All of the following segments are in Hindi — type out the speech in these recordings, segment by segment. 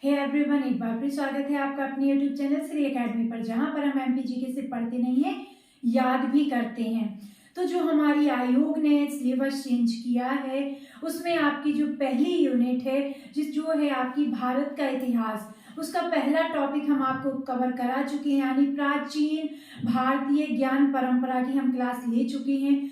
हे एवरीवन, एक बार फिर स्वागत है आपका अपने यूट्यूब चैनल श्री एकेडमी पर, जहां पर हम एमपीजीके से पढ़ते नहीं हैं, याद भी करते हैं। तो जो हमारी आयोग ने सिलेबस चेंज किया है, उसमें आपकी जो पहली यूनिट है जो है आपकी भारत का इतिहास, उसका पहला टॉपिक हम आपको कवर करा चुके हैं, यानी प्राचीन भारतीय ज्ञान परंपरा की हम क्लास ले चुके हैं।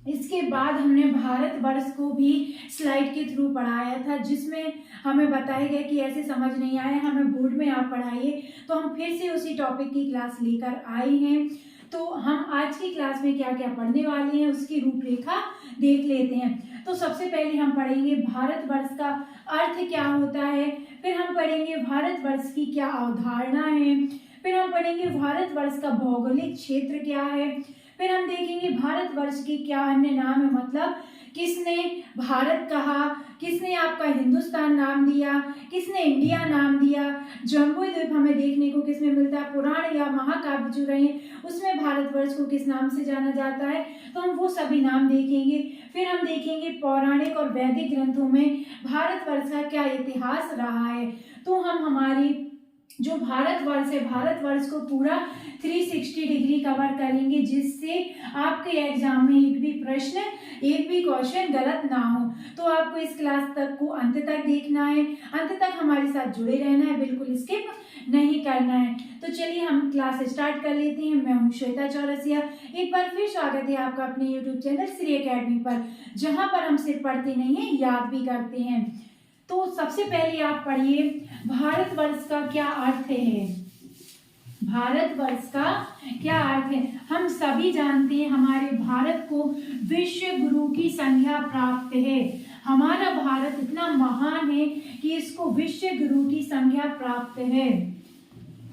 इसके बाद हमने भारतवर्ष को भी स्लाइड के थ्रू पढ़ाया था, जिसमें हमें बताया गया कि ऐसे समझ नहीं आया, हमें बोर्ड में आप पढ़ाइए। तो हम फिर से उसी टॉपिक की क्लास लेकर आए हैं। तो हम आज की क्लास में क्या क्या पढ़ने वाले हैं उसकी रूपरेखा देख लेते हैं। तो सबसे पहले हम पढ़ेंगे भारतवर्ष का अर्थ क्या होता है, फिर हम पढ़ेंगे भारतवर्ष की क्या अवधारणा है, फिर हम पढ़ेंगे भारतवर्ष का भौगोलिक क्षेत्र क्या है, फिर हम देखेंगे भारतवर्ष के क्या अन्य नाम है, मतलब किसने भारत कहा, किसने आपका हिंदुस्तान नाम दिया, किसने इंडिया नाम दिया, जम्बू द्वीप हमें देखने को किसमें मिलता है, पुराण या महाकाव्य जो रहे उसमें भारतवर्ष को किस नाम से जाना जाता है, तो हम वो सभी नाम देखेंगे। फिर हम देखेंगे पौराणिक और वैदिक ग्रंथों में भारतवर्ष का क्या इतिहास रहा है। तो हम हमारी जो भारतवर्ष है, भारतवर्ष को पूरा 360 डिग्री कवर करेंगे, जिससे आपके एग्जाम में एक भी प्रश्न, एक भी क्वेश्चन गलत ना हो। तो आपको इस क्लास तक को अंत तक देखना है, अंत तक हमारे साथ जुड़े रहना है, बिल्कुल स्किप नहीं करना है। तो चलिए हम क्लास स्टार्ट कर लेते हैं। मैं हूँ श्वेता चौरसिया। एक बार फिर स्वागत है आपका अपने यूट्यूब चैनल श्री एकेडमी पर, जहाँ पर हम सिर्फ पढ़ते नहीं है, याद भी करते हैं। तो सबसे पहले आप पढ़िए भारतवर्ष का क्या अर्थ है। भारतवर्ष का क्या अर्थ है, हम सभी जानते हैं हमारे भारत को विश्व गुरु की संज्ञा प्राप्त है। हमारा भारत इतना महान है कि इसको विश्व गुरु की संज्ञा प्राप्त है,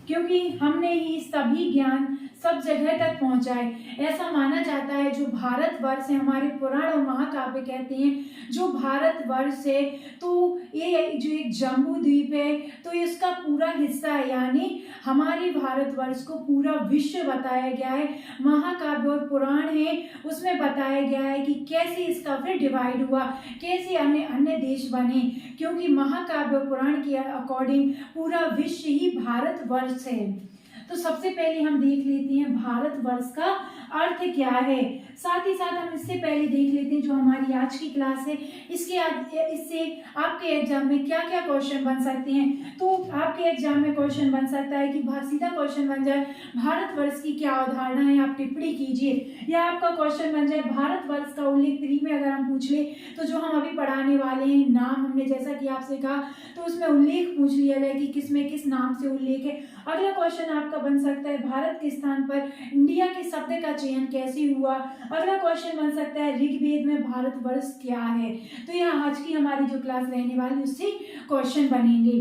क्योंकि हमने ही सभी ज्ञान सब जगह तक पहुंचाए। ऐसा माना जाता है जो भारतवर्ष है, हमारे पुराण और महाकाव्य कहते हैं जो भारतवर्ष है, तो ये जो एक जम्बू द्वीप है, तो इसका पूरा हिस्सा है, यानी हमारे भारतवर्ष को पूरा विश्व बताया गया है। महाकाव्य और पुराण है, उसमें बताया गया है कि कैसे इसका फिर डिवाइड हुआ, कैसे अन्य अन्य देश बने, क्योंकि महाकाव्य और पुराण के अकॉर्डिंग पूरा विश्व ही भारतवर्ष है। तो सबसे पहले हम देख लेते हैं भारतवर्ष का अर्थ क्या है। साथ ही साथ हम इससे पहले देख लेते हैं जो हमारी आज की क्लास है, इससे आपके एग्जाम में क्या क्या क्वेश्चन बन सकते हैं। तो आपके एग्जाम में क्वेश्चन बन सकता है कि सीधा क्वेश्चन बन जाए भारतवर्ष की क्या अवधारणा है, आप टिप्पणी कीजिए, या आपका क्वेश्चन बन जाए भारतवर्ष का उल्लेख 3 में अगर हम पूछ ले, तो जो हम अभी पढ़ाने वाले हैं नाम हमने जैसा कि आपसे कहा, तो उसमें उल्लेख पूछ लिया जाए कि किसमें किस नाम से उल्लेख है। अगला क्वेश्चन आपका बन सकता है भारत के स्थान पर इंडिया के शब्द का चयन कैसे हुआ। अगला क्वेश्चन बन सकता है ऋग्वेद में भारतवर्ष क्या है। तो यह आज की हमारी जो क्लास रहने वाली उससे क्वेश्चन बनेंगे।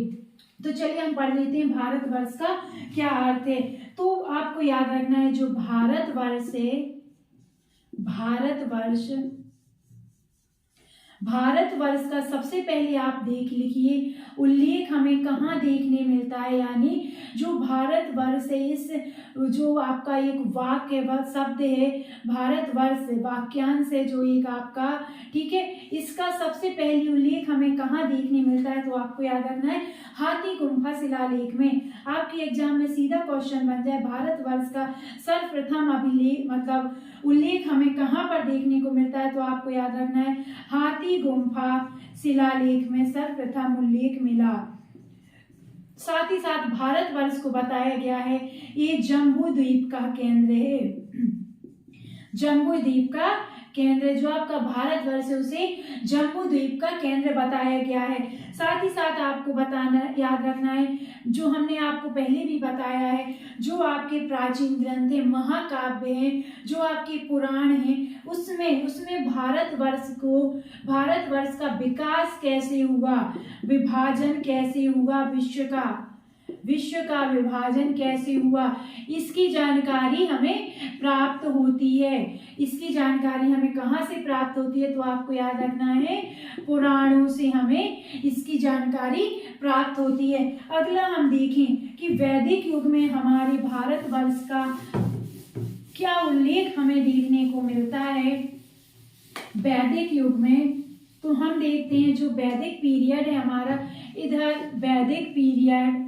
तो चलिए हम पढ़ लेते हैं भारतवर्ष का क्या अर्थ है। तो आपको याद रखना है जो भारतवर्ष है, भारतवर्ष का सबसे पहले आप देख लिखिए उल्लेख हमें कहाँ देखने मिलता है, यानी जो भारतवर्ष है, इस जो आपका एक वाक्य शब्द है भारतवर्ष, वाक्यांश है जो एक आपका, ठीक है, इसका सबसे पहले उल्लेख हमें कहाँ देखने मिलता है। तो आपको याद रखना है हाथी गुम्फा शिलालेख में। आपके एग्जाम में सीधा क्वेश्चन बन जाए भारतवर्ष का सर्वप्रथम अभिलेख मतलब उल्लेख हमें कहाँ पर देखने को मिलता है, तो आपको याद रखना है हाथी गुम्फा शिलालेख में सर्वप्रथम उल्लेख मिला। साथ ही साथ भारतवर्ष को बताया गया है ये जम्बू द्वीप का केंद्र है, जम्बू द्वीप का केंद्र, जो आपका भारतवर्ष है उसे जम्बू द्वीप का केंद्र बताया गया है। साथ ही साथ आपको बताना याद रखना है जो हमने आपको पहले भी बताया है, जो आपके प्राचीन ग्रंथ है, महाकाव्य हैं, जो आपके पुराण हैं, उसमें भारतवर्ष का विकास कैसे हुआ, विभाजन कैसे हुआ, विश्व का विभाजन कैसे हुआ, इसकी जानकारी हमें प्राप्त होती है। इसकी जानकारी हमें कहाँ से प्राप्त होती है, तो आपको याद रखना है पुराणों से हमें इसकी जानकारी प्राप्त होती है। अगला हम देखें कि वैदिक युग में हमारे भारतवर्ष का क्या उल्लेख हमें देखने को मिलता है। वैदिक युग में तो हम देखते हैं जो वैदिक पीरियड है हमारा, इधर वैदिक पीरियड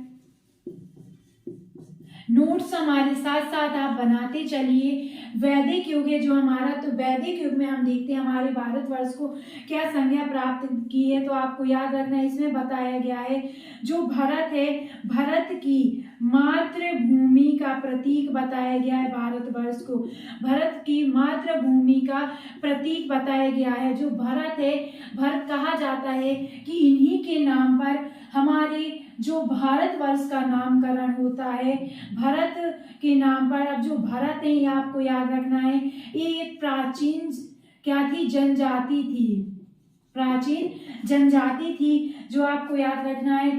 नोट्स हमारे साथ साथ आप बनाते चलिए। वैदिक युग है जो हमारा, तो वैदिक युग में हम देखते हैं हमारे भारतवर्ष को क्या संज्ञा प्राप्त की है। तो आपको याद रखना है, इसमें बताया गया है जो भारत है, भारत की मातृभूमि का प्रतीक बताया गया है। भारतवर्ष को भारत की मातृभूमि का प्रतीक बताया गया है। जो भारत है, भारत कहा जाता है कि इन्हीं के नाम पर हमारे जो भारतवर्ष का नामकरण होता है, भारत के नाम पर। अब जो भारत है, ये आपको याद रखना है, ये एक प्राचीन क्या थी, जनजाति थी, प्राचीन जनजाति थी, जो आपको याद रखना है।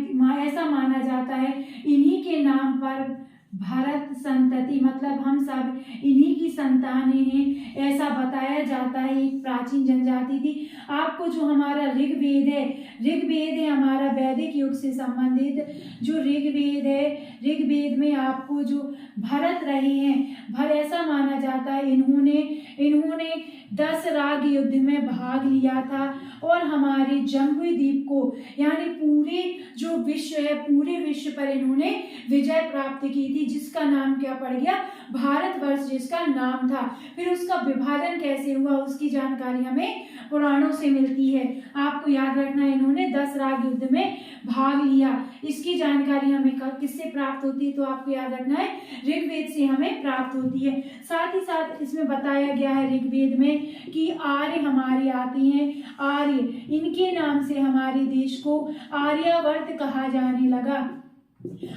ऐसा माना जाता है इन्हीं के नाम पर भारत संतति, मतलब हम सब इन्हीं की संतानें हैं, ऐसा बताया जाता है। एक प्राचीन जनजाति थी। आपको जो हमारा ऋग्वेद है हमारा वैदिक युग से संबंधित जो ऋग्वेद है, ऋग्वेद में आपको जो भरत रहे हैं, ऐसा माना जाता है इन्होंने 10 राग युद्ध में भाग लिया था और हमारे जम्बूद्वीप को, यानी पूरे जो विश्व है, पूरे विश्व पर इन्होंने विजय प्राप्त की थी, जिसका नाम क्या पड़ गया, भारतवर्ष जिसका नाम था। फिर उसका विभाजन कैसे हुआ उसकी जानकारी हमें पुराणों से मिलती है। आपको याद रखना है इन्होंने 10 राग युद्ध में भाग लिया। इसकी जानकारी हमें किससे प्राप्त होती है, तो आपको याद रखना है ऋग्वेद से हमें प्राप्त होती है। साथ ही साथ इसमें बताया गया है ऋग्वेद में कि आर्य हमारे आते हैं, आर्य, इनके नाम से हमारे देश को आर्यावर्त कहा जाने लगा।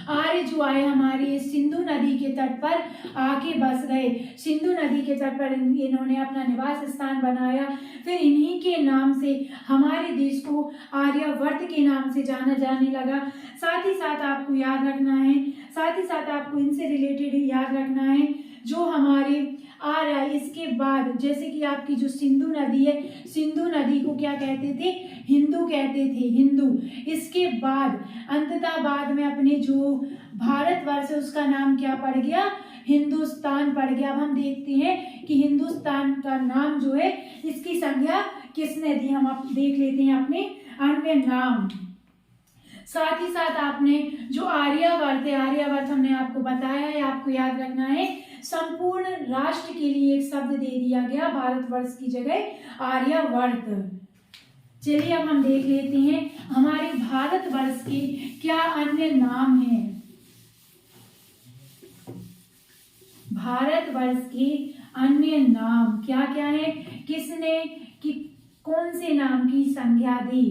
आर्य जो आए हमारे सिंधु नदी के तट पर आके बस गए, सिंधु नदी के तट पर इन्होंने अपना निवास स्थान बनाया। फिर इन्हीं के नाम से हमारे देश को आर्यावर्त के नाम से जाना जाने लगा। साथ ही साथ आपको याद रखना है, साथ ही साथ आपको इनसे रिलेटेड याद रखना है जो हमारे आर्य, इसके बाद जैसे कि आपकी जो सिंधु नदी है, सिंधु नदी को क्या कहते थे, हिंदू कहते थे, हिंदू। इसके बाद अंततः बाद में अपने जो भारतवर्ष है उसका नाम क्या पड़ गया, हिंदुस्तान पड़ गया। अब हम देखते हैं कि हिंदुस्तान का नाम जो है, इसकी संज्ञा किसने दी, हम आप देख लेते हैं अपने अन्य नाम। साथ ही साथ आपने जो आर्यावर्त है, आर्यावर्त हमने आपको बताया है, आपको याद रखना है संपूर्ण राष्ट्र के लिए एक शब्द दे दिया गया, भारतवर्ष की जगह आर्यावर्त। चलिए अब हम देख लेते हैं हमारे भारतवर्ष के क्या अन्य नाम हैं। भारतवर्ष के अन्य नाम क्या क्या है, किसने कौन से नाम की संज्ञा दी,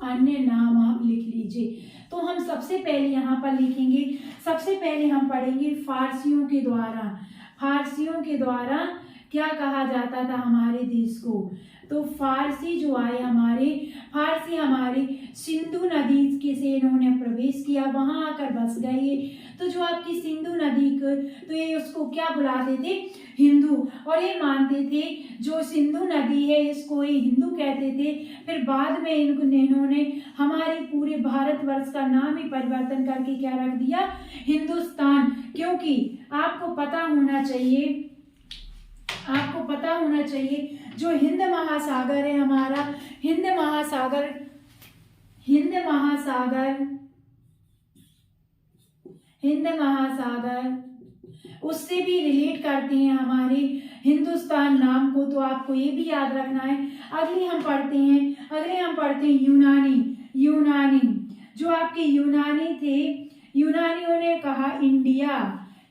अन्य नाम आप लिख लीजिए। तो हम सबसे पहले यहाँ पर लिखेंगे, सबसे पहले हम पढ़ेंगे फारसियों के द्वारा। फारसियों के द्वारा क्या कहा जाता था हमारे देश को, तो फारसी जो आए हमारे, फारसी हमारे सिंधु नदी के से इन्होंने प्रवेश किया, वहां आकर बस गए। तो जो आपकी सिंधु नदी को, तो ये उसको क्या बुलाते थे, हिंदू, और ये मानते थे जो सिंधु नदी है इसको ये हिंदू कहते थे। फिर बाद में इन्होंने हमारे पूरे भारतवर्ष का नाम ही परिवर्तन करके क्या रख दिया, हिंदुस्तान। क्योंकि आपको पता होना चाहिए, आपको पता होना चाहिए जो हिंद महासागर है हमारा, हिंद महासागर, हिंद महासागर, हिंद महासागर उससे भी रिलेट करते हैं हमारे हिंदुस्तान नाम को। तो आपको ये भी याद रखना है। अगले हम पढ़ते हैं यूनानी। यूनानी जो आपके यूनानी थे, यूनानियों ने कहा इंडिया,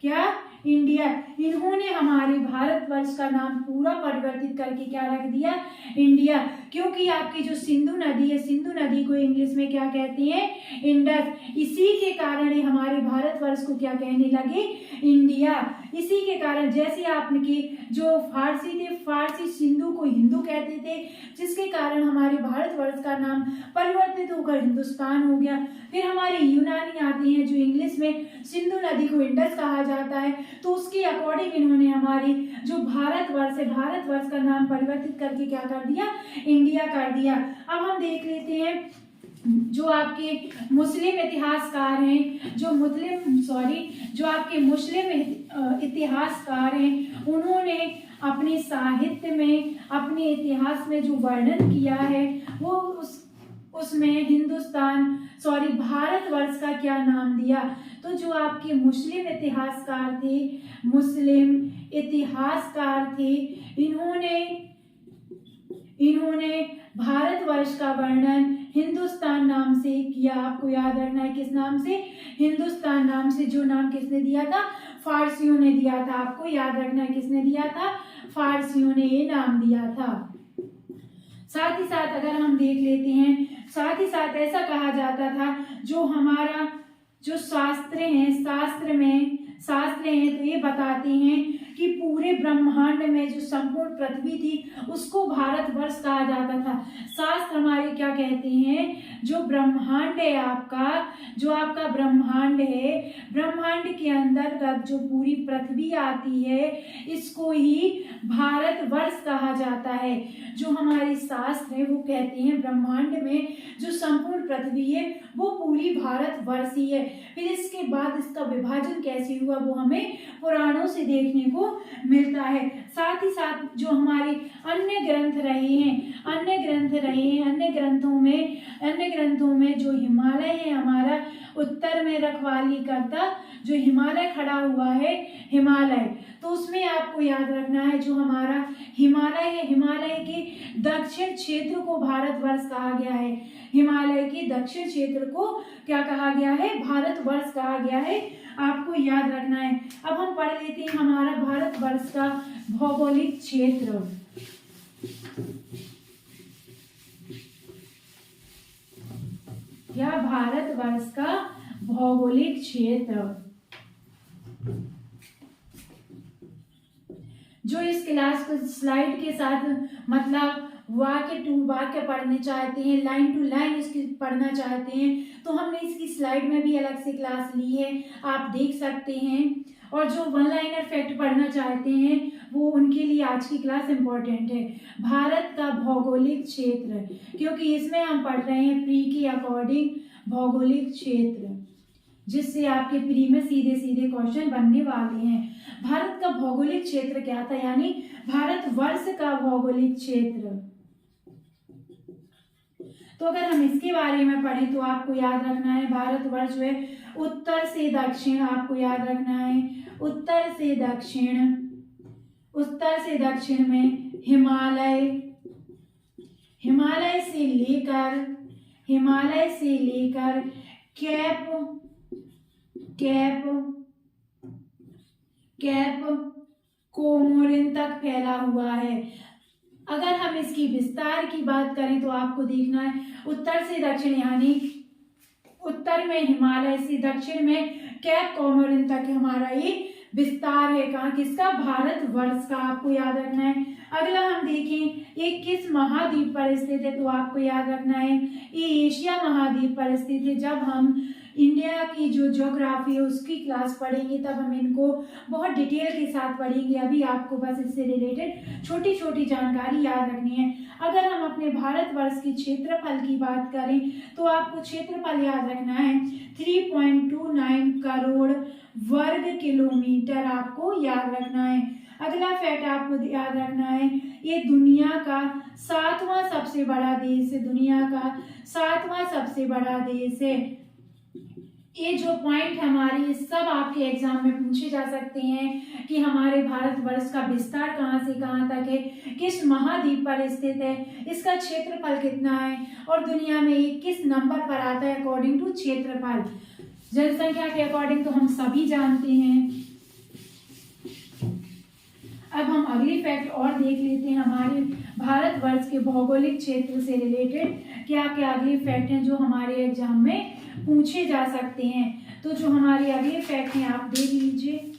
क्या, इंडिया। इन्होंने हमारे भारतवर्ष का नाम पूरा परिवर्तित करके क्या रख दिया, इंडिया। क्योंकि आपकी जो सिंधु नदी है, सिंधु नदी को इंग्लिश में क्या कहते हैं, इंडस। इसी के कारण ये हमारे भारतवर्ष को क्या कहने लगे, इंडिया। इसी के कारण जैसे आपके जो फारसी थे, फारसी सिंधु को हिंदू कहते थे, जिसके कारण हमारे भारतवर्ष का नाम परिवर्तित होकर हिंदुस्तान हो गया। फिर हमारे यूनानी आते हैं जो इंग्लिश में सिंधु नदी को इंडस कहा जाता है, तो उसके अकॉर्डिंग इन्होंने हमारी जो भारतवर्ष है, भारतवर्ष का नाम परिवर्तित करके क्या कर दिया, इंडिया कर दिया। अब हम देख लेते हैं जो आपके मुस्लिम इतिहासकार हैं, जो आपके मुस्लिम इतिहासकार हैं, उन्होंने अपने साहित्य में, अपने इतिहास में जो वर्णन किया है वो उसमें भारतवर्ष का क्या नाम दिया। तो जो आपके मुस्लिम इतिहासकार थे, इन्होंने भारतवर्ष का वर्णन हिंदुस्तान नाम से किया। आपको याद रखना है किस नाम से, हिंदुस्तान नाम से। जो नाम किसने दिया था, फारसियों ने दिया था। आपको याद रखना है किसने दिया था, फारसियों ने ये नाम दिया था। साथ ही साथ अगर हम देख लेते हैं, साथ ही साथ ऐसा कहा जाता था जो हमारा जो शास्त्र हैं तो ये बताते हैं कि पूरे ब्रह्मांड में जो संपूर्ण पृथ्वी थी उसको भारतवर्ष कहा जाता था। शास्त्र हमारे क्या कहते हैं, जो ब्रह्मांड है जो आपका ब्रह्मांड है, ब्रह्मांड के अंतर्गत जो पूरी पृथ्वी आती है इसको ही भारतवर्ष कहा जाता है। जो हमारे शास्त्र है वो कहते हैं ब्रह्मांड में जो संपूर्ण पृथ्वी है वो पूरी भारतवर्ष ही है। फिर इसके बाद इसका विभाजन कैसे हुआ वो हमें पुराणों से देखने को मिलता है। साथ ही साथ जो हमारे अन्य ग्रंथ रहे हैं, अन्य ग्रंथों में जो हिमालय है हमारा उत्तर में रखवाली करता, जो हिमालय खड़ा हुआ है हिमालय, तो उसमें आपको याद रखना है जो हमारा हिमालय है, हिमालय के दक्षिण क्षेत्र को भारतवर्ष कहा गया है। हिमालय के दक्षिण क्षेत्र को क्या कहा गया है, भारतवर्ष कहा गया है। आपको याद रखना है। अब हम पढ़ लेते हैं हमारा भारतवर्ष का भौगोलिक क्षेत्र। या भारतवर्ष का भौगोलिक क्षेत्र जो इस क्लास को स्लाइड के साथ मतलब वाक्य टू वाक्य पढ़ने चाहते हैं, लाइन टू लाइन इसकी पढ़ना चाहते हैं तो हमने इसकी स्लाइड में भी अलग से क्लास ली है, आप देख सकते हैं। और जो वन लाइनर फैक्ट पढ़ना चाहते हैं वो उनके लिए आज की क्लास इम्पोर्टेंट है। भारत का भौगोलिक क्षेत्र, क्योंकि इसमें हम पढ़ रहे हैं प्री के अकॉर्डिंग भौगोलिक क्षेत्र, जिससे आपके प्री में सीधे सीधे क्वेश्चन बनने वाले हैं। भारत का भौगोलिक क्षेत्र क्या था, यानी भारतवर्ष का भौगोलिक क्षेत्र। तो अगर हम इसके बारे में पढ़ें तो आपको याद रखना है भारतवर्ष है उत्तर से दक्षिण, आपको याद रखना है उत्तर से दक्षिण में हिमालय से लेकर कैप कोमोरिन तक फैला हुआ है। अगर हम इसकी विस्तार की बात करें तो आपको देखना है उत्तर से दक्षिण, यानी उत्तर में हिमालय से दक्षिण में कैप कोमोरिन तक हमारा ये विस्तार है। कहाँ, किसका, भारतवर्ष का। आपको याद रखना है। अगला हम देखें ये किस महाद्वीप पर स्थित है, तो आपको याद रखना है ये एशिया महाद्वीप पर स्थित है। जब हम इंडिया की जो ज्योग्राफी है उसकी क्लास पढ़ेंगे तब हम इनको बहुत डिटेल के साथ पढ़ेंगे। अभी आपको बस इससे रिलेटेड छोटी छोटी जानकारी याद रखनी है। अगर हम अपने भारतवर्ष की क्षेत्रफल की बात करें तो आपको क्षेत्रफल याद रखना है 3.29 करोड़ वर्ग किलोमीटर, आपको याद रखना है। अगला फैक्ट आपको याद रखना है ये दुनिया का 7वां सबसे बड़ा देश है, दुनिया का 7वां सबसे बड़ा देश है। ये जो पॉइंट हमारे सब आपके एग्जाम में पूछे जा सकते हैं कि हमारे भारतवर्ष का विस्तार कहाँ से कहाँ तक है, किस महाद्वीप पर स्थित है, इसका क्षेत्रफल कितना है और दुनिया में ये किस नंबर पर आता है अकॉर्डिंग टू क्षेत्रफल। जनसंख्या के अकॉर्डिंग तो हम सभी जानते हैं। अब हम अगली फैक्ट और देख लेते हैं हमारे भारतवर्ष के भौगोलिक क्षेत्र से रिलेटेड क्या क्या अगले फैक्ट हैं जो हमारे एग्जाम में पूछे जा सकते हैं। तो जो हमारे अगले फैक्ट हैं आप देख लीजिए।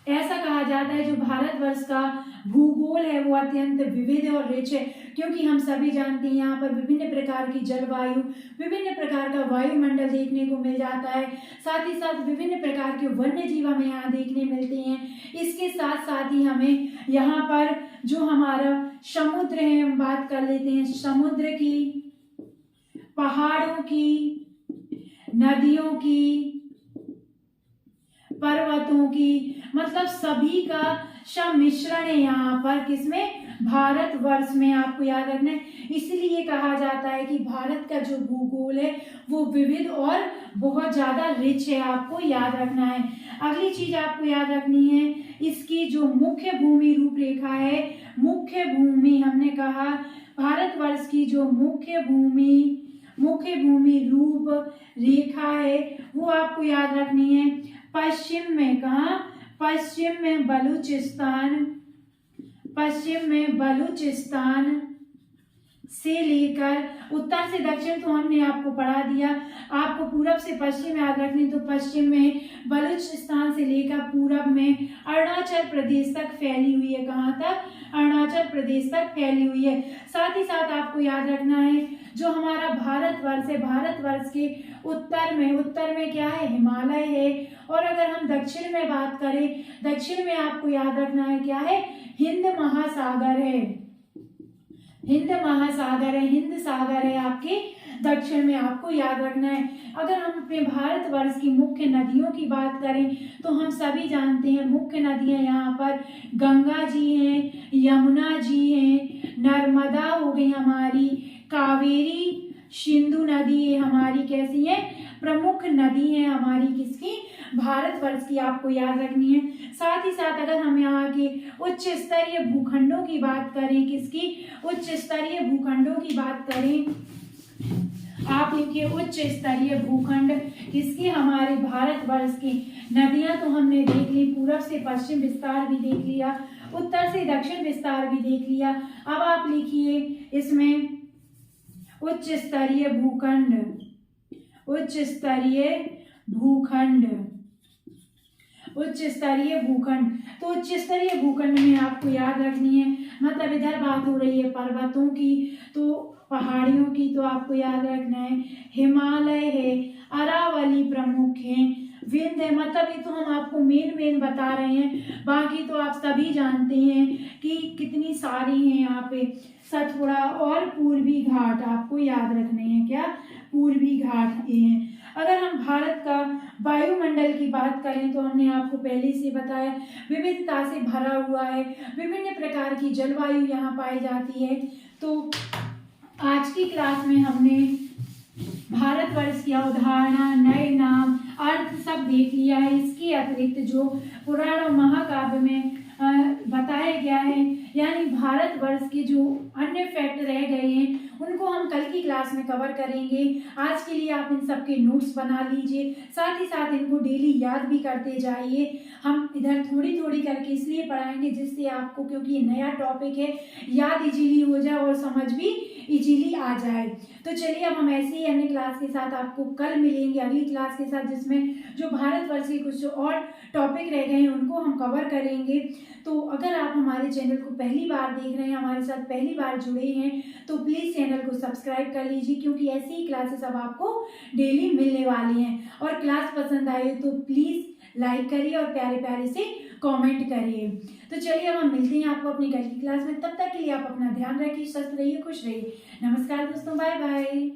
ऐसा कहा जाता है जो भारतवर्ष का भूगोल है वो अत्यंत विविध और रिच है, क्योंकि हम सभी जानते हैं यहाँ पर विभिन्न प्रकार की जलवायु, विभिन्न प्रकार का वायुमंडल देखने को मिल जाता है। साथ ही साथ विभिन्न प्रकार के वन्य जीव हमें यहाँ देखने मिलते हैं। इसके साथ साथ ही हमें यहाँ पर जो हमारा समुद्र है हम बात कर लेते हैं समुद्र की, पहाड़ों की, नदियों की, पर्वतों की, मतलब सभी का सम्मिश्रण है यहाँ पर, किसमें, भारतवर्ष में। आपको याद रखना है, इसलिए कहा जाता है कि भारत का जो भूगोल है वो विविध और बहुत ज्यादा रिच है। आपको याद रखना है। अगली चीज आपको याद रखनी है, इसकी जो मुख्य भूमि रूपरेखा है, मुख्य भूमि हमने कहा भारतवर्ष की जो मुख्य भूमि रूप रेखा है वो आपको याद रखनी है। पश्चिम में कहा, पश्चिम में बलूचिस्तान से लेकर उत्तर से दक्षिण तो हमने आपको पढ़ा दिया। आपको पूरब से पश्चिम याद रखनी, तो पश्चिम में बलूचिस्तान से लेकर पूरब में अरुणाचल प्रदेश तक फैली हुई है। कहाँ तक, अरुणाचल प्रदेश तक फैली हुई है। साथ ही साथ आपको याद रखना है, जो हमारा भारतवर्ष है, भारतवर्ष के उत्तर में क्या है, हिमालय है। और अगर हम दक्षिण में बात करें, दक्षिण में आपको याद रखना है क्या है, हिंद महासागर है, हिंद सागर है आपके दक्षिण में। आपको याद रखना है। अगर हम अपने भारतवर्ष की मुख्य नदियों की बात करें तो हम सभी जानते हैं मुख्य नदियां यहाँ पर गंगा जी हैं, यमुना जी हैं, नर्मदा हो गई हमारी, कावेरी, सिंधु नदी है हमारी, कैसी है, प्रमुख नदी है हमारी, किसकी, भारतवर्ष की। आपको याद रखनी है। साथ ही साथ अगर हम यहाँ के उच्च स्तरीय भूखंडों की बात करें, किसकी, उच्च स्तरीय भूखंडों की बात करें, आप लिखिए उच्च स्तरीय भूखंड किसकी, हमारे भारतवर्ष की। नदियां तो हमने देख ली, पूरब से पश्चिम विस्तार भी देख लिया, उत्तर से दक्षिण विस्तार भी देख लिया। अब आप लिखिए इसमें उच्च स्तरीय भूखंड, उच्च स्तरीय भूखंड। तो उच्च स्तरीय भूखंड में आपको याद रखनी है, मतलब इधर बात हो रही है पर्वतों की, तो पहाड़ियों की, तो आपको याद रखना है हिमालय है, अरावली प्रमुख है, विंध्य, मतलब ये तो हम आपको मेन बता रहे हैं, बाकी तो आप सभी जानते हैं कि कितनी सारी हैं यहाँ पे, सतपुड़ा और पूर्वी घाट आपको याद रखने हैं, क्या, पूर्वी घाट ये हैं। अगर हम भारत का वायुमंडल की बात करें तो हमने आपको पहले से बताया विविधता से भरा हुआ है, विभिन्न प्रकार की जलवायु यहाँ पाई जाती है। तो आज की क्लास में हमने भारतवर्ष की अवधारणा, नए नाम, अर्थ सब देख लिया है। इसके अतिरिक्त जो पुराण और महाकाव्य में बताया गया है, यानी भारतवर्ष के जो अन्य फैक्ट रह गए हैं उनको हम कल की क्लास में कवर करेंगे। आज के लिए आप इन सबके नोट्स बना लीजिए, साथ ही साथ इनको डेली याद भी करते जाइए। हम इधर थोड़ी थोड़ी करके इसलिए पढ़ाएंगे जिससे आपको, क्योंकि ये नया टॉपिक है, याद इजीली हो जाए और समझ भी इजीली आ जाए। तो चलिए अब हम ऐसे ही अन्य क्लास के साथ आपको कल मिलेंगे अगली क्लास के साथ, जिसमें जो भारतवर्ष के कुछ और टॉपिक रह गए हैं उनको हम कवर करेंगे। तो अगर आप हमारे चैनल को पहली बार देख रहे हैं, हमारे साथ पहली बार जुड़े हैं, तो प्लीज़ चैनल को सब्सक्राइब कर लीजिए, क्योंकि ऐसी ही क्लासेस अब आपको डेली मिलने वाली हैं। और क्लास पसंद आए तो प्लीज़ लाइक करिए और प्यारे प्यारे से कमेंट करिए। तो चलिए अब हम मिलते हैं आपको अपनी कल की क्लास में। तब तक के लिए आप अपना ध्यान रखिए, स्वस्थ रहिए, खुश रहिए। नमस्कार दोस्तों, बाय बाय।